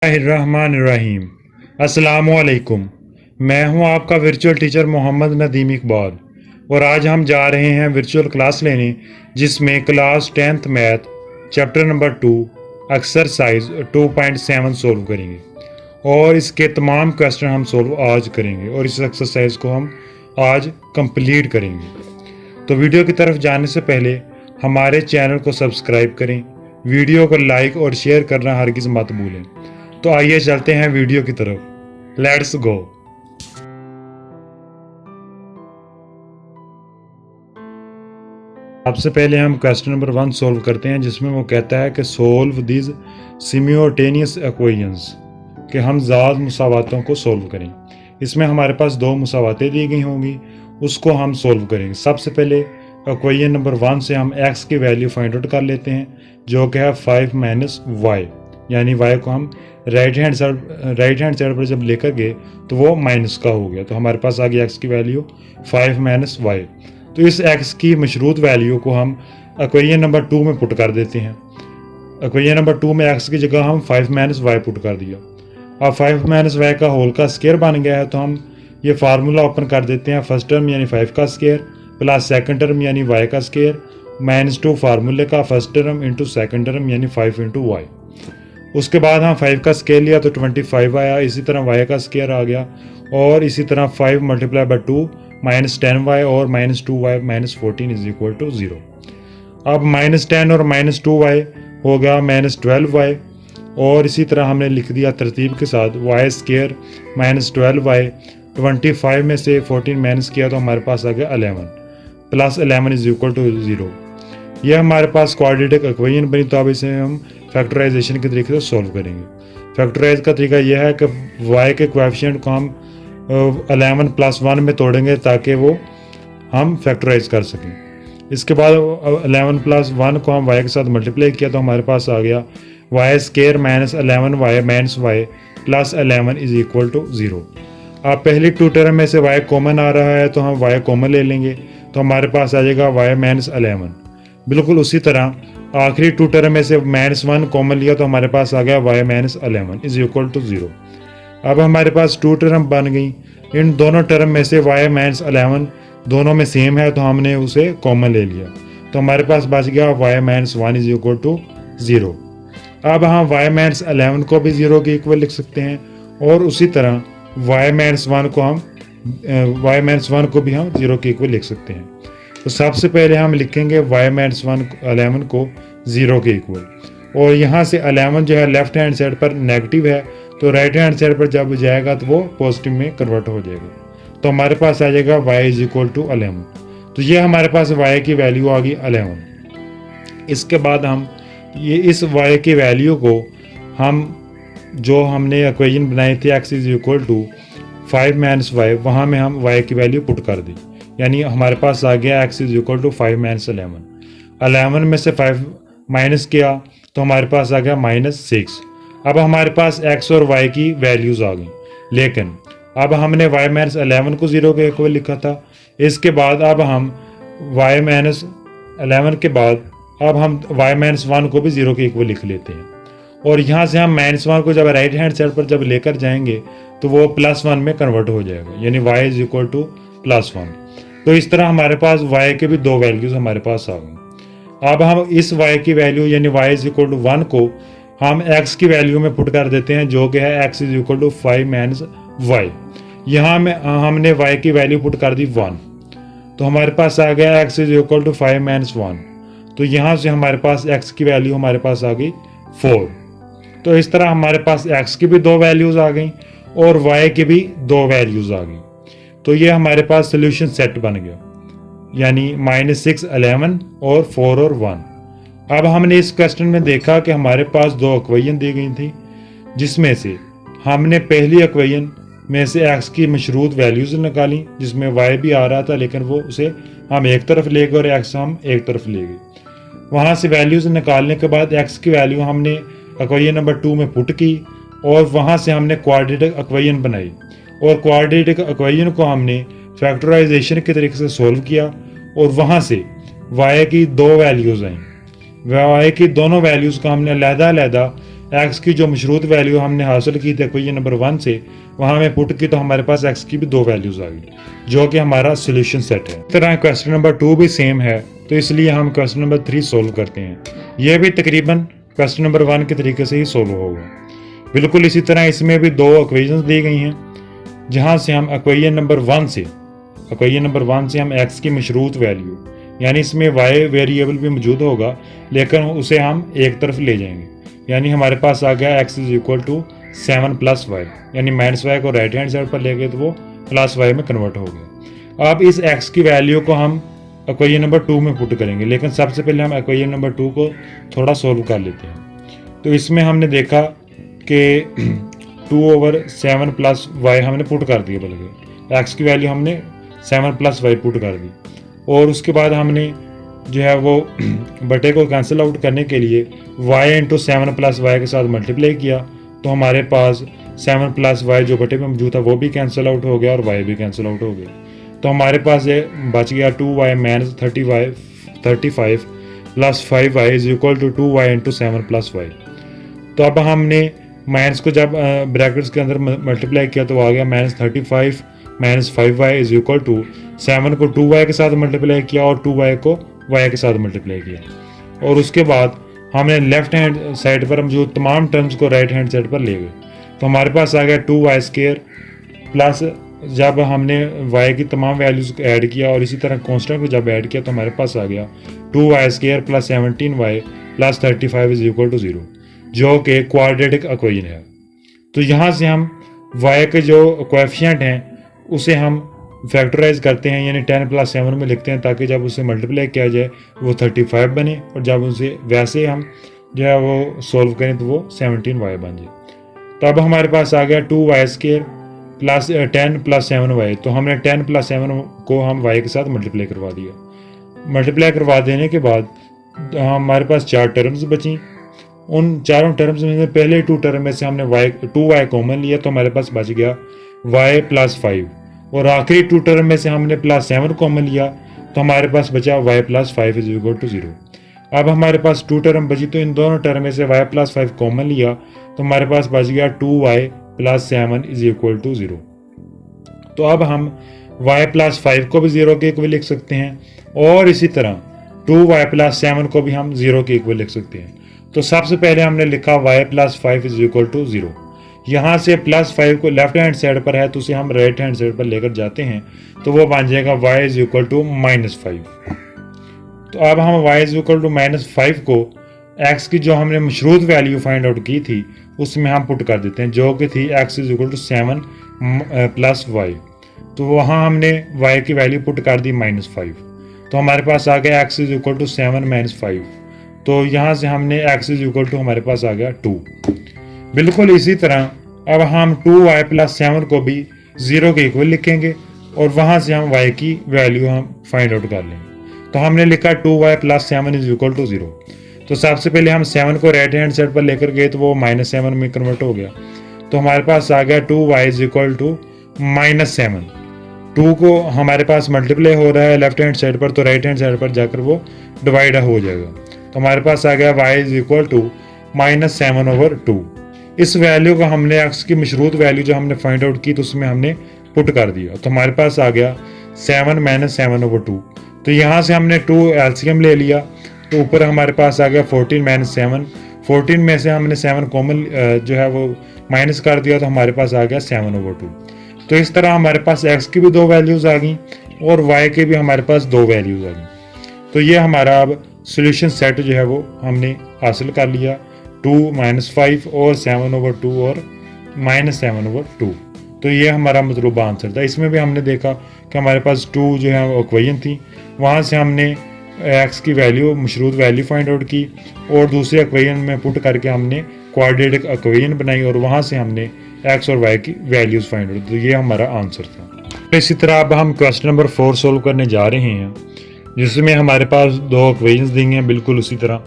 बिस्मिल्लाहिर्रहमानिर्रहीम। अस्सलामुअलैकुम। मैं हूं आपका वर्चुअल टीचर मोहम्मद नदीम इकबाल और आज हम जा रहे हैं वर्चुअल क्लास लेने जिसमें class 10th math chapter number 2 exercise 2.7 solve करेंगे और इसके तमाम क्वेश्चन हम सोल्व आज करेंगे और इस एक्सरसाइज को हम आज कंप्लीट करेंगे। तो वीडियो की तरफ जाने से पहले हमारे चैनल को सब्सक्राइब करें, वीडियो को लाइक और शेयर करना हरगिज़ मत भूलें। तो आइए चलते हैं वीडियो की तरफ। Let's go. सबसे पहले हम क्वेश्चन नंबर 1 सोल्व करते हैं जिसमें वो कहता है कि सोल्व दिस सिमिल्टेनियस इक्वेशंस, कि हम ज़ाद मुसावातों को सोल्व करें। इसमें हमारे पास दो मुसावातें दी गई होंगी, उसको हम सोल्व करेंगे। सबसे पहले इक्वेशन नंबर 1 से हम x की वैल्यू फाइंड आउट कर लेते हैं जो कि है 5 - y, यानी y को हम राइट हैंड साइड पर जब लेकर गए तो वो माइनस का हो गया। तो हमारे पास आ गई x की वैल्यू 5 - y। तो इस x की मशरूत वैल्यू को हम इक्वेशन नंबर 2 में पुट कर देते हैं। इक्वेशन नंबर 2 में x की जगह हम 5 - y पुट कर दिया। अब 5 - y का होल का स्क्वायर बन गया है, तो हम ये फार्मूला ओपन कर देते हैं। फर्स्ट टर्म यानी 5 का स्क्वायर प्लस सेकंड टर्म यानी y का स्क्वायर -2 फार्मूले का first term into second term यानी 5 × y। उसके बाद हम 5 का स्क्वायर लिया तो 25 आया। इसी तरह y का स्क्वायर आ गया और इसी तरह 5 × 2 -10y और -2y -14 = 0। अब -10 और -2y हो गया -12y और इसी तरह हमने लिख दिया तरतीब के साथ y² -12y। 25 में से 14 माइनस किया तो हमारे पास आ गया 11 + 11 = 0। यह हमारे पास क्वाड्रेटिक इक्वेशन बनी। तो अब इसे हम फैक्टराइजेशन के तरीके से सॉल्व करेंगे। फैक्टराइज का तरीका यह है कि y के कोएफिशिएंट को हम 11 + 1 में तोड़ेंगे ताकि वो हम फैक्टराइज कर सकें। इसके बाद 11 + 1 को हम y के साथ मल्टीप्लाई किया तो हमारे पास आ गया y² -11y - y + 11 = 0। अब पहली टू टर्म में से y कॉमन आ रहा है तो हम y कॉमन ले लेंगे तो हमारे पास आ जाएगा y - 11। बिल्कुल उसी तरह आखिरी टू टर्म में से -1 कॉमन लिया तो हमारे पास आ गया y - 11 = 0। अब हमारे पास टू टर्म बन गई। इन दोनों टर्म में से y - 11 दोनों में सेम है तो हमने उसे कॉमन ले लिया तो हमारे पास बच गया y - 1 = 0। अब हम y - 11 को भी 0 के इक्वल लिख सकते हैं और उसी तरह y - 1 को भी हम 0 के इक्वल लिख सकते हैं। तो सबसे पहले हम लिखेंगे y - 11 को 0 के इक्वल और यहाँ से 11 जो है लेफ्ट हैंड साइड पर नेगेटिव है तो राइट हैंड साइड पर जब जाएगा तो वो पॉजिटिव में कन्वर्ट हो जाएगा। तो हमारे पास आ जाएगा y = 11। तो ये हमारे पास y की वैल्यू आ गई 11। इसके बाद हम ये इस y की वैल्यू को हम जो हमने इक्वेशन बनाई थी x = 5 - y, वहाँ में हम y की वैल्यू पुट कर दी, यानी हमारे पास आ गया x = 5 - 11। 11 में से 5 माइनस किया तो हमारे पास आ गया -6। अब हमारे पास x और y की वैल्यूज़ आ गई, लेकिन अब हमने y - 11 को 0 के इक्वल लिखा था। इसके बाद अब हम y - 11 के बाद अब हम y - 1 को भी 0 के इक्वल लिख लेते हैं और यहाँ से हम -1 को जब राइट हैंड साइड पर जब लेकर जाएंगे तो वो +1 में कन्वर्ट हो जाएगा, यानी y = +1। तो इस तरह हमारे पास y के भी दो वैल्यूज़ हमारे पास आ गई। अब हम इस y की वैल्यू यानी y = 1 को हम x की वैल्यू में पुट कर देते हैं जो कि है x = 5 - y। यहाँ में हमने y की वैल्यू पुट कर दी 1 तो हमारे पास आ गया x = 5 - 1। तो यहाँ से हमारे पास x की वैल्यू हमारे पास आ गई 4। तो इस तरह हमारे पास x की भी दो वैल्यूज़ आ गई और y की भी दो वैल्यूज़ आ गई। तो ये हमारे पास सोल्यूशन सेट बन गया, यानी -6, 11 और 4 और 1। अब हमने इस क्वेश्चन में देखा कि हमारे पास दो इक्वेशन दी गई थी जिसमें से हमने पहली इक्वेशन में से x की मशरूत वैल्यूज़ निकाली जिसमें y भी आ रहा था, लेकिन वो उसे हम एक तरफ ले गए और x हम एक तरफ ले गए। वहाँ से वैल्यूज़ निकालने के बाद x की वैल्यू हमने इक्वेशन नंबर 2 में पुट की और वहाँ से हमने क्वाड्रेटिक इक्वेशन बनाई और क्वाड्रेटिक इक्वेशन को हमने फैक्टराइजेशन के तरीके से सोल्व किया और वहाँ से y की दो वैल्यूज़ आई। y की दोनों वैल्यूज़ का हमने अलहदा एक्स की जो मशरूत वैल्यू हमने हासिल की थी इक्वेशन नंबर 1 से, वहाँ हमें पुट की तो हमारे पास एक्स की भी 2 वैल्यूज़ आ गई, जो कि हमारा सोल्यूशन सेट है। इस तरह क्वेश्चन नंबर 2 भी सेम है, तो इसलिए हम क्वेश्चन नंबर 3 सोल्व करते हैं। यह भी तकरीबन क्वेश्चन नंबर 1 के तरीके से ही सोल्व होगा। बिल्कुल इसी तरह इसमें भी 2 इक्वेशंस दी गई हैं, जहाँ से हम इक्वेशन नंबर 1 से हम एक्स की मशरूत वैल्यू, यानी इसमें वाई वेरिएबल भी मौजूद होगा, लेकिन उसे हम एक तरफ ले जाएंगे। यानी हमारे पास आ गया x is equal to 7 plus y, यानी माइनस वाई को राइट हैंड साइड पर ले गए तो वो प्लस वाई में कन्वर्ट हो गया। अब इस x की वैल्यू को हम इक्वेशन नंबर 2 में पुट करेंगे, लेकिन सबसे पहले हम इक्वेशन नंबर 2 को थोड़ा सोल्व कर लेते हैं। तो इसमें हमने देखा कि 2/7 प्लस वाई हमने पुट कर दिया, बल्कि x की वैल्यू हमने 7 प्लस वाई पुट कर दी, और उसके बाद हमने जो है वो बटे को कैंसिल आउट करने के लिए y इंटू 7 प्लस वाई के साथ मल्टीप्लाई किया, तो हमारे पास 7 प्लस वाई जो बटे में मौजूद था वो भी कैंसिल आउट हो गया और y भी कैंसिल आउट हो गया। तो हमारे पास ये बच गया 2y minus 35 plus 5y is equal to 2y into 7 plus y. तो अब हमने माइनस को जब ब्रैकेट्स के अंदर मल्टीप्लाई किया तो आ गया -35 minus 5y is equal to 7 को 2y के साथ मल्टीप्लाई किया और 2y को y के साथ मल्टीप्लाई किया, और उसके बाद हमने लेफ्ट हैंड साइड पर मौजूद तमाम टर्म्स को राइट हैंड साइड पर ले गए। तो हमारे पास आ गया 2y² प्लस जब हमने y की तमाम वैल्यूज को ऐड किया और इसी तरह कांस्टेंट को जब ऐड किया तो हमारे पास आ गया 2y² plus 17y plus 35 is equal to 0, जो कि क्वाड्रेटिक इक्वेशन है। तो यहाँ से हम y के जो कोएफिशिएंट हैं उसे हम फैक्टराइज करते हैं, यानी 10 प्लस 7 में लिखते हैं, ताकि जब उसे मल्टीप्लाई किया जाए वो 35 बने, और जब उसे वैसे हम जो है वो सोल्व करें तो वो 17y बन जाए। तो अब हमारे पास आ गया 2y² प्लस 10 प्लस 7y। तो हमने 10 प्लस 7 को हम y के साथ मल्टीप्लाई करवा दिया। मल्टीप्लाई करवा देने के बाद हमारे पास 4 टर्म्स बची। उन चारों टर्म्स में से पहले 2 टर्म में से हमने 2y कॉमन लिया, तो हमारे पास बच गया y प्लस 5, और आखिरी 2 टर्म में से हमने प्लस 7 कॉमन लिया, तो हमारे पास बचा y plus 5 is equal to 0। अब हमारे पास 2 टर्म बची, तो इन दोनों टर्म में से y प्लस 5 कॉमन लिया, तो हमारे पास बच गया 2y plus 7 is equal to 0। तो अब हम y प्लस 5 को भी 0 के इक्वल लिख सकते हैं, और इसी तरह 2y प्लस 7 को भी हम 0 के इक्वल लिख सकते हैं। तो सबसे पहले हमने लिखा y plus 5 is equal to 0। यहाँ से प्लस 5 को लेफ्ट हैंड साइड पर है तो उसे हम राइट हैंड साइड पर लेकर जाते हैं, तो वो बन जाएगा y इज इक्वल टू -5। तो अब हम y इज इक्वल टू -5 को x की जो हमने मशरूत वैल्यू फाइंड आउट की थी उसमें हम पुट कर देते हैं, जो कि थी x is equal to 7 plus y. तो वहाँ हमने y की वैल्यू पुट कर दी -5, तो हमारे पास आ गया x is equal to 7 minus 5। तो यहाँ से हमने x इज इक्वल टू हमारे पास आ गया 2। बिल्कुल इसी तरह अब हम 2y प्लस 7 को भी 0 के इक्वल लिखेंगे, और वहाँ से हम y की वैल्यू हम फाइंड आउट कर लेंगे। तो हमने लिखा 2y plus 7 is equal to 0। तो सबसे पहले हम 7 को राइट हैंड साइड पर लेकर गए तो वो -7 में कन्वर्ट हो गया, तो हमारे पास आ गया 2y इज इक्वल टू -7। 2 को हमारे पास मल्टीप्लाई हो रहा है लेफ्ट हैंड साइड पर, तो राइट हैंड साइड पर जाकर वो डिवाइड हो जाएगा। तो हमारे पास आ गया y इज इक्वल टू -7/2। इस वैल्यू को हमने x की मशरूत वैल्यू जो हमने फाइंड आउट की तो उसमें हमने पुट कर दिया, तो हमारे पास आ गया 7 - 7/2। तो यहाँ से हमने 2 एलसीएम ले लिया, तो ऊपर हमारे पास आ गया 14 - 7। 14 में से हमने 7 कॉमन जो है वो माइनस कर दिया, तो हमारे पास आ गया 7/2। तो इस तरह हमारे पास x की भी 2 वैल्यूज़ आ गई और y के भी हमारे पास 2 वैल्यूज़ आ गई। तो ये हमारा अब सोल्यूशन सेट जो है वो हमने हासिल कर लिया, 2 - 5 और 7/2 और -7/2। तो ये हमारा मतलूबा आंसर था। इसमें भी हमने देखा कि हमारे पास 2 जो है वो इक्वेशन थी, वहाँ से हमने x की वैल्यू मशरूत वैल्यू फाइंड आउट की और दूसरे इक्वेशन में पुट करके हमने क्वाड्रेटिक इक्वेशन बनाई और वहाँ से हमने x और y की वैल्यूज़ फाइंड आउट। तो ये हमारा आंसर था। इसी तरह अब हम क्वेश्चन नंबर 4 सोल्व करने जा रहे हैं, जिसमें हमारे पास 2 इक्वेशंस दी हैं बिल्कुल उसी तरह।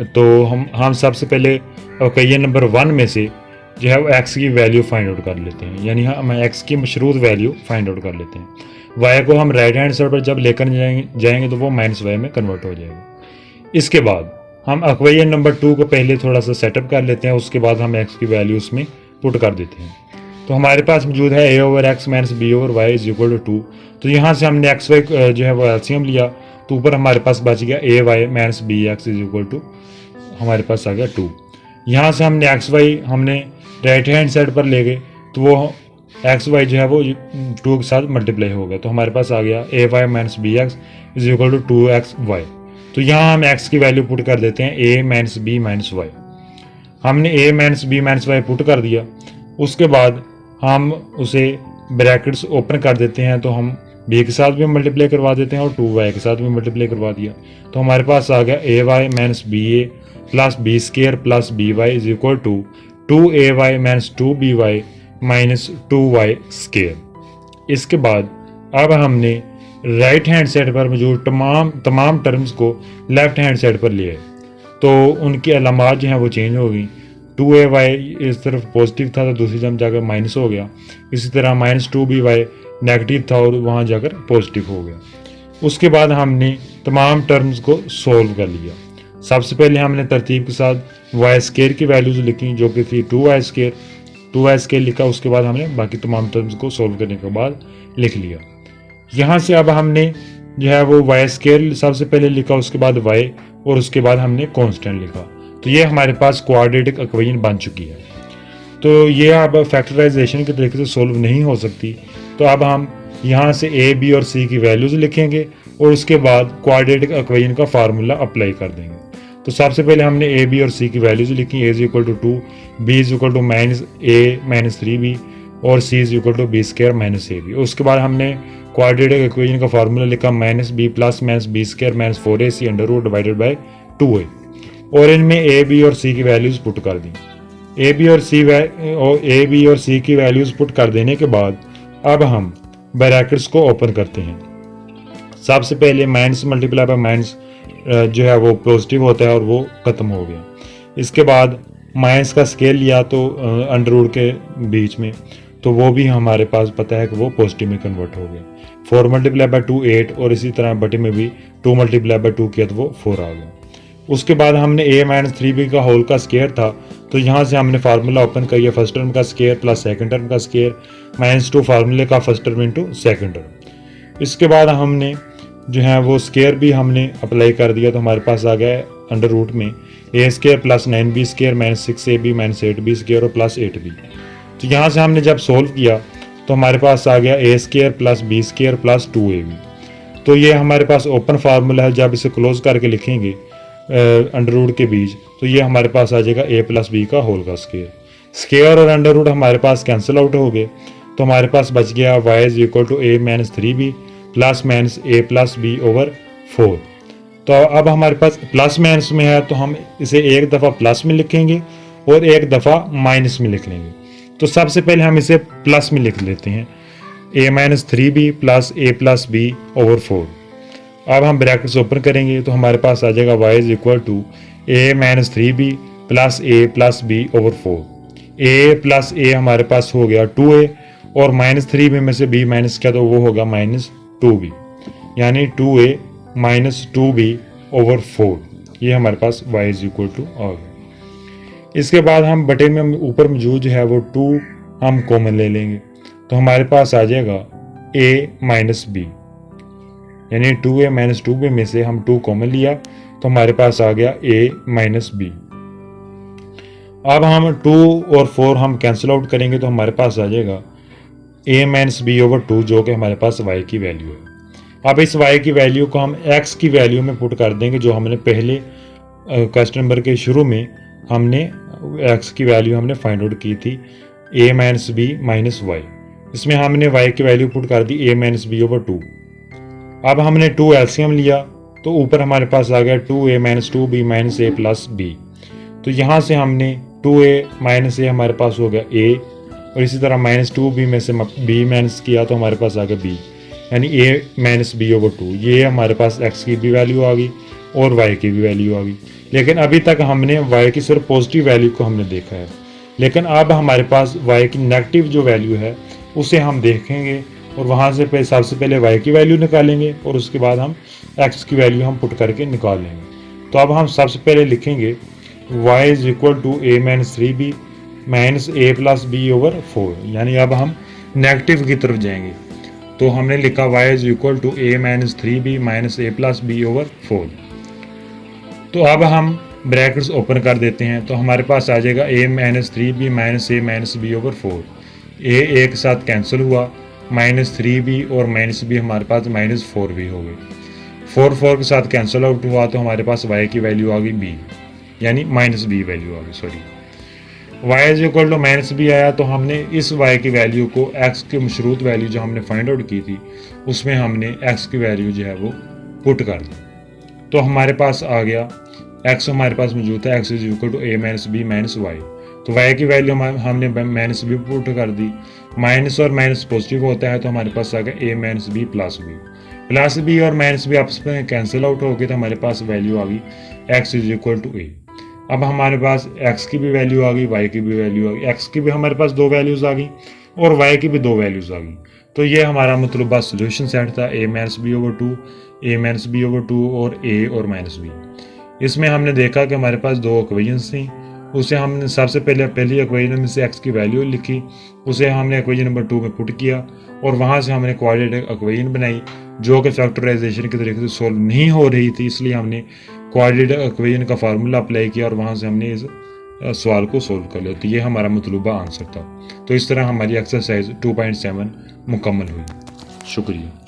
तो हम सबसे पहले इक्वेशन नंबर 1 में से जो है वो x की वैल्यू फाइंड आउट कर लेते हैं, यानी हम x की मशरूत वैल्यू फाइंड आउट कर लेते हैं। y को हम राइट हैंड साइड पर जब लेकर जाएंगे तो वो -y में कन्वर्ट हो जाएगा। इसके बाद हम इक्वेशन नंबर 2 को पहले थोड़ा सा सेटअप कर लेते हैं, उसके बाद हम x की वैल्यू उसमें पुट कर देते हैं। तो हमारे पास मौजूद है a over x minus b over y is equal to 2। तो यहाँ से हमने एक्स वाई जो है वो एलसीएम लिया, तो ऊपर हमारे पास बच गया a y minus b x is equal to हमारे पास आ गया 2। यहाँ से हमने एक्स वाई हमने राइट हैंड साइड पर ले गए, तो वो एक्स वाई जो है वो 2 के साथ मल्टीप्लाई हो गया, तो हमारे पास आ गया a y minus b x is equal to 2x y. तो यहाँ हम x की वैल्यू पुट कर देते हैं a minus b minus y. हमने a minus b minus y put कर दिया, उसके बाद हम उसे ब्रैकेट्स ओपन कर देते हैं, तो हम b के साथ भी मल्टीप्लाई करवा देते हैं और 2y के साथ भी मल्टीप्लाई करवा दिया। तो हमारे पास आ गया a y minus b a plus b square plus b y is equal to 2ay minus 2by minus 2y square. इसके बाद अब हमने राइट हैंड साइड पर मौजूद तमाम टर्म्स को लेफ्ट हैंड साइड पर लिए, तो उनकी अलामात जो हैं वो चेंज हो गई। 2ay इस तरफ पॉजिटिव था तो दूसरी तरफ जाकर माइनस हो गया, इसी तरह माइनस 2by नेगेटिव था और वहाँ जाकर पॉजिटिव हो गया। उसके बाद हमने तमाम टर्म्स को सॉल्व कर लिया। सबसे पहले हमने तरतीब के साथ वाई स्केयर की वैल्यूज लिखी जो कि थी 2y स्केयर लिखा, उसके बाद हमने बाकी तमाम टर्म्स को सॉल्व करने के बाद लिख लिया। यहाँ से अब हमने जो है वो वाई स्केयर सबसे पहले लिखा, उसके बाद y और उसके बाद हमने कांस्टेंट लिखा। तो ये हमारे पास क्वाड्रेटिक इक्वेशन बन चुकी है। तो ये अब फैक्टराइजेशन के तरीके से सोल्व नहीं हो सकती, तो अब हम यहाँ से a b और c की वैल्यूज लिखेंगे और उसके बाद क्वाड्रेटिक इक्वेशन का फार्मूला अप्लाई कर देंगे। तो सबसे पहले हमने a b और c की वैल्यूज लिखी, a is equal to 2, b is equal to minus a minus 3b और c is equal to b square minus a b. उसके बाद हमने क्वाड्रेटिक इक्वेशन का फार्मूला लिखा minus b plus minus b square minus 4ac under root divided by 2a और इनमें a b और c की वैल्यूज पुट कर दी। a b और c की वैल्यूज पुट कर देने के बाद अब हम ब्रैकेट्स को ओपन करते हैं। सबसे पहले माइनस मल्टीप्लाई बाय माइनस जो है वो पॉजिटिव होता है और वो ख़त्म हो गया। इसके बाद माइनस का स्केल लिया तो अंडर रूट के बीच में, तो वो भी हमारे पास पता है कि वो पॉजिटिव में कन्वर्ट हो गया। 4 मल्टीप्लाई बाय 2 8 और इसी तरह बटे में भी 2 मल्टीप्लाई बाय 2 किया तो वो 4 आ गया। उसके बाद हमने a माइनस 3b का होल का स्केयर था, तो यहाँ से हमने फार्मूला ओपन किया फर्स्ट टर्म का स्केयर प्लस सेकंड टर्म का स्केयर माइनस 2 फार्मूले का first term into second term. इसके बाद हमने जो है वो स्केयर भी हमने अप्लाई कर दिया, तो हमारे पास आ गया अंडर रूट में a square plus 9b square minus 6ab minus 8b square और प्लस 8b। तो यहाँ से हमने जब सोल्व किया तो हमारे पास आ गया a square plus b square plus 2ab। तो ये हमारे पास ओपन फार्मूला है, जब इसे क्लोज करके लिखेंगे अंडर रूट के बीच तो ये हमारे पास आ जाएगा a प्लस बी का होल का स्केयर और अंडर रूट हमारे पास कैंसिल आउट हो गए। तो हमारे पास बच गया y is equal to a minus 3b plus minus a plus b over 4। तो अब हमारे पास प्लस माइनस में है तो हम इसे एक दफ़ा प्लस में लिखेंगे और एक दफ़ा माइनस में लिख लेंगे। तो सबसे पहले हम इसे प्लस में लिख लेते हैं a minus 3b plus a plus b over 4। अब हम ब्रैकेट्स ओपन करेंगे तो हमारे पास आ जाएगा y is equal to a minus 3b plus a plus b over 4। a plus a हमारे पास हो गया 2a और माइनस 3b में से b माइनस किया तो वो होगा माइनस 2b, यानी 2a माइनस 2b ओवर 4। ये हमारे पास y इज इक्वल टू आ गया। इसके बाद हम बटे में ऊपर मौजूद जो है वो 2 हम कॉमन ले लेंगे, तो हमारे पास आ जाएगा a माइनस बी, यानी 2a माइनस 2b में से हम 2 कॉमन लिया तो हमारे पास आ गया a माइनस बी। अब हम 2 और 4 हम कैंसिल आउट करेंगे तो हमारे पास आ जाएगा a माइनस बी ओवर 2 जो कि हमारे पास y की वैल्यू है। अब इस y की वैल्यू को हम x की वैल्यू में पुट कर देंगे, जो हमने पहले क्वेश्चन नंबर के शुरू में हमने x की वैल्यू हमने फाइंड आउट की थी a minus b minus y. इसमें हमने y की वैल्यू पुट कर दी a माइनस बी ओवर 2। अब हमने 2 एलसीएम लिया तो ऊपर हमारे पास आ गया 2a minus 2b minus a plus b। तो यहाँ से हमने 2a माइनस a हमारे पास हो गया a और इसी तरह माइनस 2b में से b माइनस किया तो हमारे पास आ गया b, यानी a माइनस बी ओवर 2। ये हमारे पास x की भी वैल्यू आ गई और y की भी वैल्यू आ गई। लेकिन अभी तक हमने y की सिर्फ पॉजिटिव वैल्यू को हमने देखा है, लेकिन अब हमारे पास y की नेगेटिव जो वैल्यू है उसे हम देखेंगे और वहाँ से सबसे पहले y की वैल्यू निकालेंगे और उसके बाद हम x की वैल्यू हम पुट करके निकाल लेंगे। तो अब हम सबसे पहले लिखेंगे y is equal to a minus 3b minus a plus b over 4, यानी अब हम नेगेटिव की तरफ जाएंगे। तो हमने लिखा y is equal to a minus 3b minus a plus b over 4। तो अब हम ब्रैकेट्स ओपन कर देते हैं, तो हमारे पास आ जाएगा a minus 3b minus a minus b over 4। a एक साथ कैंसिल हुआ, माइनस 3b और माइनस बी हमारे पास माइनस 4b हो गए। 4 के साथ कैंसिल आउट हुआ तो हमारे पास y की वैल्यू आ गई b, यानी माइनस बी वैल्यू आ गई, sorry. y is equal to minus b आया तो हमने इस y की वैल्यू को x की मशरूत वैल्यू जो हमने फाइंड आउट की थी उसमें हमने x की वैल्यू जो है वो पुट कर दी। तो हमारे पास आ गया x हमारे पास मौजूद है, x is equal to a minus b minus y. तो y की वैल्यू हमने माइनस बी पुट कर दी। माइनस और माइनस पॉजिटिव होता है तो हमारे पास आ गया a minus b plus b. Plus b और माइनस बी आपस में कैंसिल आउट हो गए तो हमारे पास वैल्यू आ गई x is equal to a। अब हमारे पास x की भी वैल्यू आ गई, y की भी वैल्यू आ गई। x की भी हमारे पास 2 वैल्यूज़ आ गई और y की भी 2 वैल्यूज़ आ गई। तो ये हमारा मतलूबा सोल्यूशन सेट था a minus b over 2, a minus b over 2 और a और माइनस बी। इसमें हमने देखा कि हमारे पास 2 इक्वेशंस थी। उसे हमने सबसे पहली इक्वेशन में से x की वैल्यू लिखी, उसे हमने इक्वेशन नंबर 2 में पुट किया और वहाँ से हमने क्वाड्रेटिक इक्वेशन बनाई जो कि फैक्टराइजेशन के तरीके से सोल्व नहीं हो रही थी, इसलिए हमने क्वाड्रेटिक इक्वेशन का फार्मूला अप्लाई किया और वहाँ से हमने इस सवाल को सोल्व कर लिया। तो ये हमारा मतलूबा आंसर था। तो इस तरह हमारी एक्सरसाइज 2.7 मुकम्मल हुई। शुक्रिया।